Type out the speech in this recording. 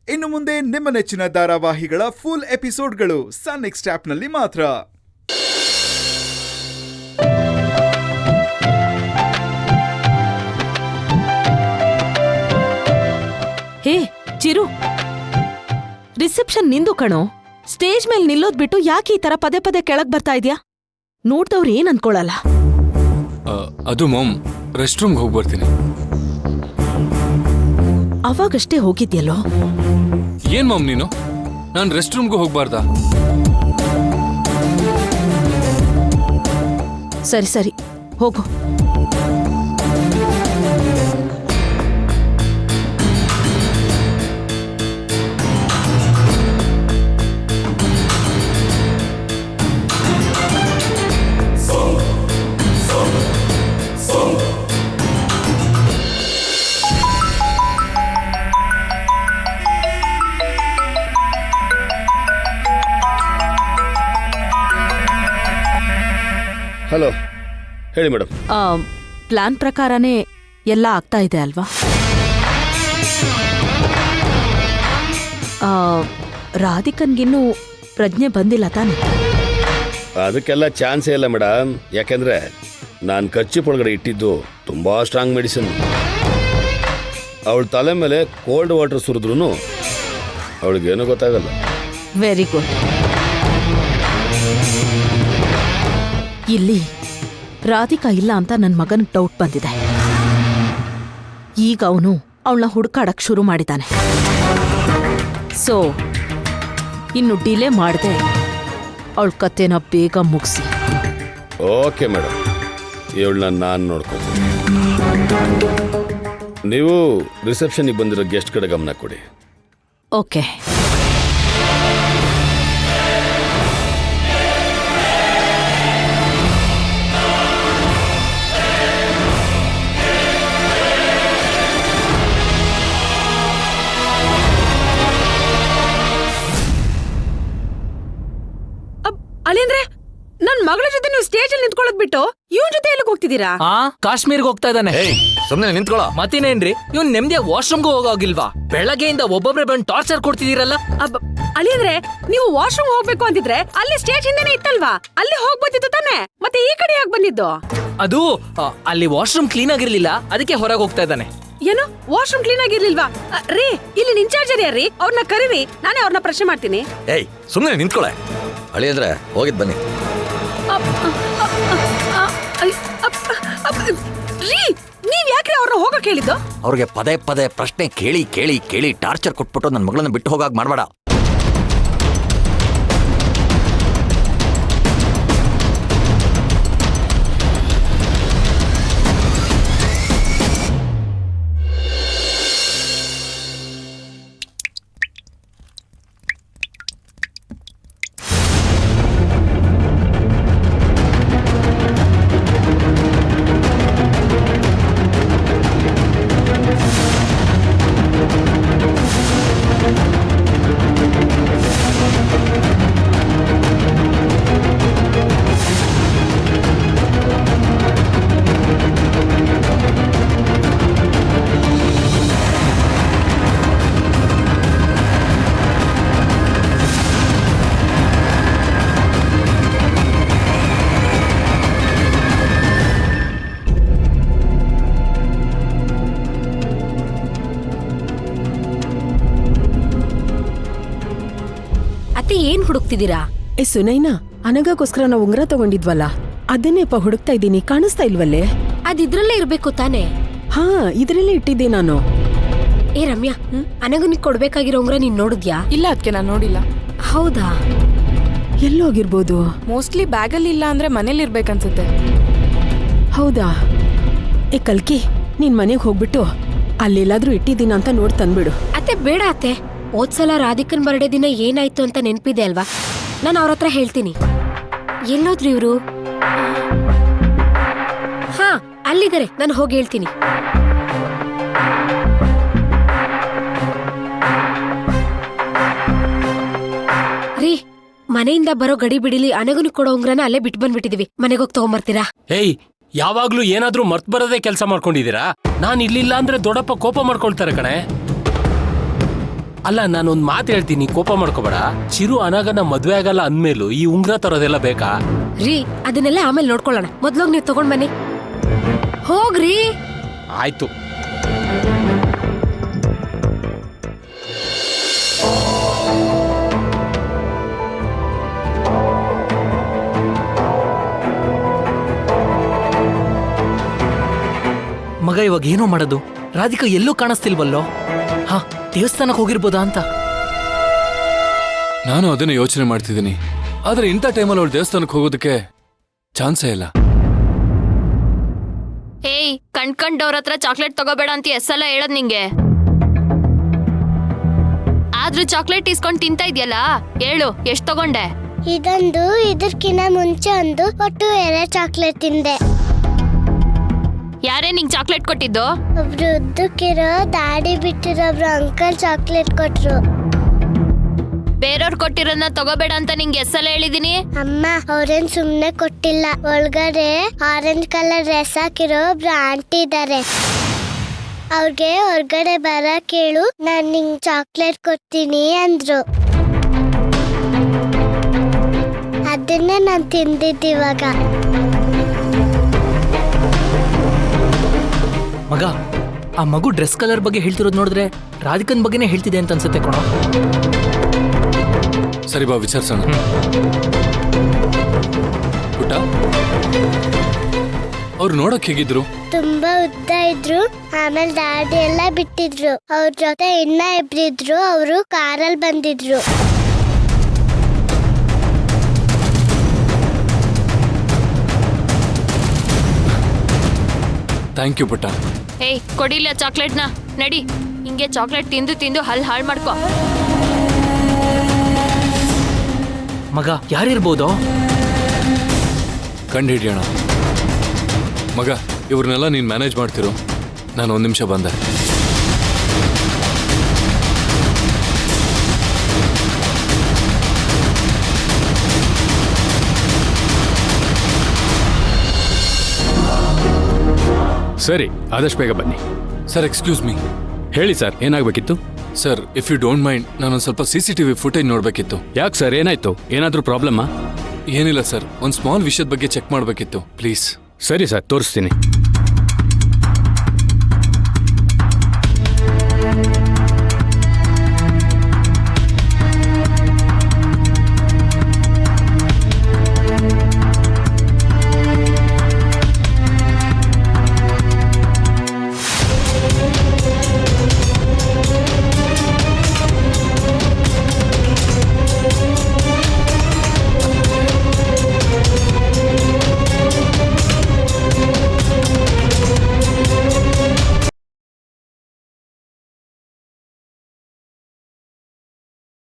ಇನ್ನು ಮುಂದೆ ನಿಮ್ಮ ನೆಚ್ಚಿನ ಧಾರಾವಾಹಿಗಳ ಫುಲ್ ಎಪಿಸೋಡ್ಗಳು ಸನ್ ನೆಕ್ಸ್ಟ್ ಆಪ್ನಲ್ಲಿ ಮಾತ್ರ. ಹೇ ಚಿರು, ರಿಸೆಪ್ಷನ್ ನಿಂದು ಕಣೋ. ಸ್ಟೇಜ್ ಮೇಲೆ ನಿಲ್ಲೋದ್ ಬಿಟ್ಟು ಯಾಕೆ ಈ ತರ ಪದೇ ಪದೇ ಕೆಳಗ್ ಬರ್ತಾ ಇದ್ಯಾ? ನೋಡ್ದವ್ರು ಏನ್ ಅನ್ಕೊಳಲ್ಲ. ಅದು ಮಾಮ್, ರೆಸ್ಟ್ ರೂಮ್ಗೆ ಹೋಗಿ ಬರ್ತೀನಿ. ಅವಾಗಷ್ಟೇ ಹೋಗಿದ್ಯಲ್ಲೋ. ಏನ್ ಮಾಮ್ ನೀನು? ನಾನು ರೆಸ್ಟ್ ರೂಮ್ಗೆ ಹೋಗ್ಬಾರ್ದಾ? ಸರಿ ಸರಿ ಹೋಗು. ಹಲೋ, ಹೇಳಿ ಮೇಡಮ್. ಪ್ಲಾನ್ ಪ್ರಕಾರನೇ ಎಲ್ಲ ಆಗ್ತಾ ಇದೆ ಅಲ್ವಾ? ರಾಧಿಕನ್ಗಿನ್ನೂ ಪ್ರಜ್ಞೆ ಬಂದಿಲ್ಲ ತಾನೆ? ಅದಕ್ಕೆಲ್ಲ ಚಾನ್ಸೇ ಇಲ್ಲ ಮೇಡಮ್. ಯಾಕೆಂದ್ರೆ ನಾನು ಕಚ್ಚಿಪೊಳಗಡೆ ಇಟ್ಟಿದ್ದು ತುಂಬಾ ಸ್ಟ್ರಾಂಗ್ ಮೆಡಿಸಿನ್. ಅವಳ ತಲೆ ಮೇಲೆ ಕೋಲ್ಡ್ ವಾಟರ್ ಸುರಿದ್ರೂ ಅವಳಿಗೇನೂ ಗೊತ್ತಾಗಲ್ಲ. Very good. ಇಲ್ಲಿ ರಾಧಿಕಾ ಇಲ್ಲ ಅಂತ ನನ್ನ ಮಗನಿಗೆ ಡೌಟ್ ಬಂದಿದೆ. ಈಗ ಅವನು ಅವಳನ್ನ ಹುಡುಕಾಡಕ್ ಶುರು ಮಾಡಿದ್ದಾನೆ. ಸೊ ಇನ್ನು ಡಿಲೇ ಮಾಡದೆ ಅವಳ ಕತೆನ ಬೇಗ ಮುಗಿಸಿ. ಓಕೆ ಮೇಡಮ್, ಇವಳನ್ನ ನಾನು ನೋಡ್ಕೊತೀನಿ. ನೀವು ರಿಸೆಪ್ಷನ್ಗೆ ಬಂದಿರೋ ಗೆಸ್ಟ್ ಕಡೆ ಗಮನ ಕೊಡಿ. ಓಕೆ. ಅಳಿಯಂದ್ರೆ, ನನ್ ಮಗಳ ಜೊತೆ ನೀವು ಸ್ಟೇಜ್ ಅಲ್ಲಿ ನಿಂತ್ಕೊಳ್ಳೋದ್ ಬಿಟ್ಟು ಇವನ್ ಜೊತೆ ಎಲ್ಲಿಗೆ ಹೋಗ್ತಿದ್ದೀರಾ? ಕಾಶ್ಮೀರ್ಗೆ ಹೋಗ್ತಾ ಇದ್ದಾನೆ. ಸುಮ್ನೆ ನಿಂತ್ಕೊಳ್ಳೋ. ಮತ್ತೇನೇನ್ರಿ, ಇವ್ನ್ ನೆಮ್ಮದಿಯ ವಾಶ್ರೂಮ್ಗೂ ಹೋಗೋಗಿಲ್ವಾ? ಬೆಳಗ್ಗೆಯಿಂದ ಒಬ್ಬೊಬ್ರೆ ಬಂದು ಟಾರ್ಚರ್ ಕೊಡ್ತಿದ್ದೀರಲ್ಲ. ಅಳಿಯಂದ್ರೆ, ನೀವು ವಾಶ್ರೂಮ್ ಹೋಗ್ಬೇಕು ಅಂತಿದ್ರೆ ಅಲ್ಲಿ ಸ್ಟೇಜ್ ಹಿಂದೆನೆ ಇತ್ತಲ್ವಾ, ಅಲ್ಲಿ ಹೋಗ್ಬೋದಿತ್ತು ತಾನೆ. ಮತ್ತೆ ಈ ಕಡೆ ಯಾಕೆ ಬಂದಿದ್ದು? ಅದು ಅಲ್ಲಿ ವಾಶ್ರೂಮ್ ಕ್ಲೀನ್ ಆಗಿರ್ಲಿಲ್ಲ, ಅದಕ್ಕೆ ಹೊರಗೆ ಹೋಗ್ತಾ ಇದ್ದಾನೆ. ಏನು, ವಾಶ್ರೂಮ್ ಕ್ಲೀನ್ ಆಗಿರ್ಲಿಲ್ವಾ? ರೀ, ಇಲ್ಲಿ ಇನ್ಚಾರ್ಜ್ ಯಾರ್ರೀ? ಅವ್ರನ್ನ ಕರೀರಿ, ನಾನೇ ಅವ್ರನ್ನ ಪ್ರಶ್ನೆ ಮಾಡ್ತೀನಿ. ಏಯ್, ಸುಮ್ನೆ ನಿಂತ್ಕೊಳ್ಳೆ. ಅಳಿಯಂದ್ರೆ ಹೋಗಿದ್ ಬನ್ನಿ. ರೀ, ನೀವ್ ಯಾಕ್ರಿ ಅವ್ರನ್ನ ಹೋಗಕ್ ಹೇಳಿದ್ದು? ಅವ್ರಿಗೆ ಪದೇ ಪದೇ ಪ್ರಶ್ನೆ ಕೇಳಿ ಕೇಳಿ ಕೇಳಿ ಟಾರ್ಚರ್ ಕೊಟ್ಬಿಟ್ಟು ನನ್ನ ಮಗಳನ್ನ ಬಿಟ್ಟು ಹೋಗಾಕ್ ಮಾಡ್ಬೇಡ. ಏನ್ ಹುಡುಕ್ತಿದ್ದೀರಾ? ಸುನೈನಾ, ಅನಗಗೋಸ್ಕರ ನಾವು ಉಂಗ್ರ ತಗೊಂಡಿದ್ವಲ್ಲ, ಅದನ್ನೇಪ ಹುಡುಕ್ತಾ ಇದ್ದೀನಿ. ಕಾಣಿಸ್ತಾ ಇಲ್ವಲ್ಲೇ? ಅದಿದ್ರಲ್ಲೇ ಇರ್ಬೇಕು ತಾನೆ? ಹಾ, ಇದ್ರಲ್ಲೇ ಇಟ್ಟಿದ್ದೆ ನಾನು. ಏ ರಮ್ಯಾ, ಅನಗನಿಗೆ ಕೊಡ್ಬೇಕಾಗಿರೋ ಉಂಗ್ರ ನೀನ್ ನೋಡಿದ್ಯಾ? ಇಲ್ಲ, ಅದಕ್ಕೆ ನಾನು ನೋಡಿಲ್ಲ. ಹೌದಾ? ಎಲ್ಲೋಗಿರ್ಬೋದು? ಮೋಸ್ಟ್ಲಿ ಬ್ಯಾಗಲ್ಲಿ ಇಲ್ಲ ಅಂದ್ರೆ ಮನೇಲಿ ಇರ್ಬೇಕನ್ಸುತ್ತೆ. ಹೌದಾ? ಏ ಕಲ್ಕಿ, ನೀನ್ ಮನೆಗೆ ಹೋಗ್ಬಿಟ್ಟು ಅಲ್ಲೆಲ್ಲಾದ್ರೂ ಇಟ್ಟಿದ್ದೀನ ಅಂತ ನೋಡ್ ತಂದ್ಬಿಡು. ಅತ್ತೆ ಬೇಡ ಅತ್ತೆ, ಹೋದ್ಸಲ ರಾಧಿಕನ್ ಬರ್ಡೇ ದಿನ ಏನಾಯ್ತು ಅಂತ ನೆನ್ಪಿದೆ ಅಲ್ವಾ? ನಾನು ಅವ್ರ ಹತ್ರ ಹೇಳ್ತೀನಿ. ಎಲ್ಲೋದ್ರಿ ಇವ್ರು? ಹಾ, ಅಲ್ಲಿದ್ದಾರೆ, ನಾನು ಹೋಗಿ ಹೇಳ್ತೀನಿ. ರೀ, ಮನೆಯಿಂದ ಬರೋ ಗಡಿ ಬಿಡಿಲಿ ಅನಗನು ಕೊಡೋ ಉಂಗ್ರನ ಅಲ್ಲೇ ಬಿಟ್ಟು ಬಂದ್ಬಿಟ್ಟಿದೀವಿ. ಮನೆಗೆ ಹೋಗಿ ತಗೊಂಬರ್ತೀರಾ? ಏಯ್, ಯಾವಾಗ್ಲೂ ಏನಾದ್ರೂ ಮರ್ತ್ ಬರೋದೇ ಕೆಲಸ ಮಾಡ್ಕೊಂಡಿದೀರಾ? ನಾನ್ ಇರ್ಲಿಲ್ಲ ಅಂದ್ರೆ ದೊಡ್ಡಪ್ಪ ಕೋಪ ಮಾಡ್ಕೊಳ್ತಾರೆ ಕಣೆ. ಅಲ್ಲ ನಾನೊಂದ್ ಮಾತು ಹೇಳ್ತೀನಿ, ಕೋಪ ಮಾಡ್ಕೋಬೇಡ. ಚಿರು ಅನಾಗನ ಮದ್ವೆ ಆಗಲ್ಲ ಅಂದ್ಮೇಲೂ ಈ ಉಂಗ್ರ ತರೋದೆಲ್ಲ ಬೇಕಾ? ರೀ ಅದನ್ನೆಲ್ಲ ಆಮೇಲೆ ನೋಡ್ಕೊಳ್ಳೋಣ. ಮೊದ್ಲೋಗ್ ನೀವ್ ತಗೊಂಡ್ ಬನ್ನಿ. ಹೋಗ್ರಿ. ಆಯ್ತು. ಮಗ ಇವಾಗ ಏನೋ ಮಾಡೋದು? ರಾಧಿಕಾ ಎಲ್ಲೂ ಕಾಣಿಸ್ತಿಲ್ವಲ್ಲೋ? ಹಾ, ದೇವಸ್ಥಾನಕ್ಕೆ ಹೋಗಿರ್ಬೋದಾ ಅಂತ. ನಾನು ಅದನ್ನೇ ಯೋಚನೆ ಮಾಡ್ತಿದ್ದೀನಿ. ಆದ್ರೆ ಇಂಥ ಟೈಮಲ್ಲಿ ಅವಳು ದೇವಸ್ಥಾನಕ್ಕೆ ಹೋಗೋದಕ್ಕೆ ಚಾನ್ಸೇ ಇಲ್ಲ. ಏಯ್, ಕಂಡ್ಕಂಡವ್ರ ಹತ್ರ ಚಾಕ್ಲೇಟ್ ತಗೋಬೇಡ ಅಂತ ಎಷ್ಟೆಲ್ಲ ಹೇಳದ್ ನಿಂಗೆ? ಆದ್ರೂ ಚಾಕ್ಲೇಟ್ ಇಸ್ಕೊಂಡ್ ತಿಂತಾ ಇದ್ಯಲ್ಲ, ಹೇಳು ಎಷ್ಟ್ ತಗೊಂಡೆ? ಇದೊಂದು, ಇದಕ್ಕಿಂತ ಮುಂಚೆ ಒಂದು, ಒಟ್ಟು 2 ಚಾಕ್ಲೇಟ್ ತಿಂದೆ. ಯಾರೇ ನಿಂಗ್ ಚಾಕ್ಲೇಟ್ ಕೊಟ್ಟಿದ್ದು? ಒಬ್ರು ಉದ್ದಕ್ಕಿರೋ ದಾಡಿ ಬಿಟ್ಟಿರೋಬ್ರು ಅಂಕಲ್ ಚಾಕ್ಲೇಟ್ ಕೊಟ್ರು. ಬೇರೆಯವ್ರು ಕೊಟ್ಟಿರೋದನ್ನ ತಗೋಬೇಡ ಅಂತ ನಿಂಗೆ ಎಷ್ಟೆಲ್ಲ ಹೇಳಿದೀನಿ? ಅಮ್ಮ, ಅವ್ರೇನ್ ಸುಮ್ನೆ ಕೊಟ್ಟಿಲ್ಲ. ಒಳಗಡೆ ಆರೆಂಜ್ ಕಲರ್ ಡ್ರೆಸ್ ಹಾಕಿರೋ ಒಬ್ರು ಆಂಟಿ ಇದಾರೆ. ಅವ್ರಿಗೆ ಹೊರ್ಗಡೆ ಬರಕ್ ಹೇಳು, ನಾನ್ ನಿಂಗ್ ಚಾಕ್ಲೇಟ್ ಕೊಡ್ತೀನಿ ಅಂದ್ರು. ಅದನ್ನೇ ನಾನ್ ತಿಂದಿದ್ದಿವಾಗ. ಮಗ, ಆ ಮಗು ಡ್ರೆಸ್ ಕಲರ್ ಬಗ್ಗೆ ಹೇಳ್ತಿರೋದು ನೋಡಿದ್ರೆ ರಾಧಿಕನ್ ಬಗ್ಗೆನೇ ಹೇಳ್ತಿದೆ ಅಂತ ಅನ್ಸುತ್ತೆ ಕಣೋ. ಸರಿ ಬಾ, ವಿಚಾರಿಸೋಣ. ಪುಟ್ಟ, ಅವ್ರು ನೋಡಕ್ ಹೇಗಿದ್ರು? ತುಂಬಾ ಉದ್ದ ಇದ್ರು. ಆಮೇಲೆ ದಾಡಿ ಎಲ್ಲ ಬಿಟ್ಟಿದ್ರು. ಅವ್ರ ಜೊತೆ ಇನ್ನ ಇಬ್ರಿದ್ರು. ಅವರು ಕಾರಲ್ಲಿ ಬಂದಿದ್ರು. ಥ್ಯಾಂಕ್ ಯು ಪುಟ್ಟ. ಏಯ್, ಕೊಡಿಲ್ಲ ಚಾಕ್ಲೇಟ್ನ. ನಡಿ, ಹಿಂಗೆ ಚಾಕ್ಲೇಟ್ ತಿಂದು ತಿಂದು ಹಲ್ ಹಾಳು ಮಾಡ್ಕೊ. ಮಗ, ಯಾರಿರ್ಬೋದು? ಕಂಡು ಹಿಡಿಯೋಣ. ಮಗ, ಇವ್ರನ್ನೆಲ್ಲ ನೀನು ಮ್ಯಾನೇಜ್ ಮಾಡ್ತಿರೋ, ನಾನು 1 ನಿಮಿಷ ಬಂದೆ. ಸರಿ, ಆದಷ್ಟು ಬೇಗ ಬನ್ನಿ. Sir, excuse me. ಹೇಳಿ ಸರ್, ಏನಾಗಬೇಕಿತ್ತು? Sir, if you don't mind, ನಾನೊಂದು ಸ್ವಲ್ಪ CCTV ಫುಟೇಜ್ ನೋಡಬೇಕಿತ್ತು. ಯಾಕೆ ಸರ್, ಏನಾಯ್ತು? ಏನಾದರೂ ಪ್ರಾಬ್ಲಮ್ಮಾ? ಏನಿಲ್ಲ ಸರ್, ಒಂದು ಸ್ಮಾಲ್ ವಿಷಯದ ಬಗ್ಗೆ ಚೆಕ್ ಮಾಡಬೇಕಿತ್ತು, ಪ್ಲೀಸ್. ಸರಿ ಸರ್, ತೋರಿಸ್ತೀನಿ.